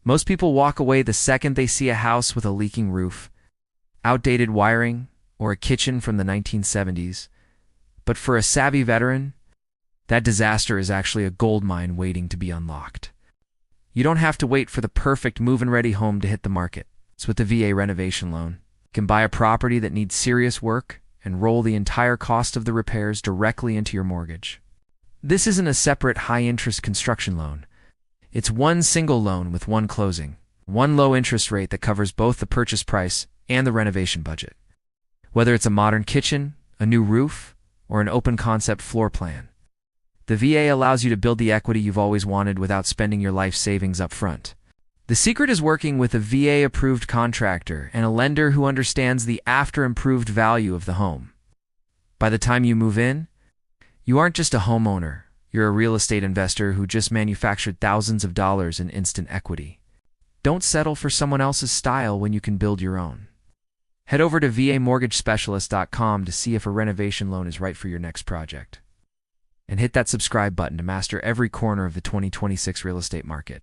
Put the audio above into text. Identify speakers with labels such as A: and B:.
A: Most people walk away the second they see a house with a leaking roof, outdated wiring, or a kitchen from the 1970s. But for a savvy veteran, that disaster is actually a gold mine waiting to be unlocked. You don't have to wait for the perfect move-in-ready home to hit the market. It's with the VA Renovation Loan. You can buy a property that needs serious work and roll the entire cost of the repairs directly into your mortgage. This isn't a separate high-interest construction loan. It's one single loan with one closing, one low interest rate that covers both the purchase price and the renovation budget. Whether it's a modern kitchen, a new roof, or an open-concept floor plan, the VA allows you to build the equity you've always wanted without spending your life savings up front. The secret is working with a VA-approved contractor and a lender who understands the after-improved value of the home. By the time you move in, you aren't just a homeowner. You're a real estate investor who just manufactured thousands of dollars in instant equity. Don't settle for someone else's style when you can build your own. Head over to vamortgagespecialist.com to see if a renovation loan is right for your next project. And hit that subscribe button to master every corner of the 2026 real estate market.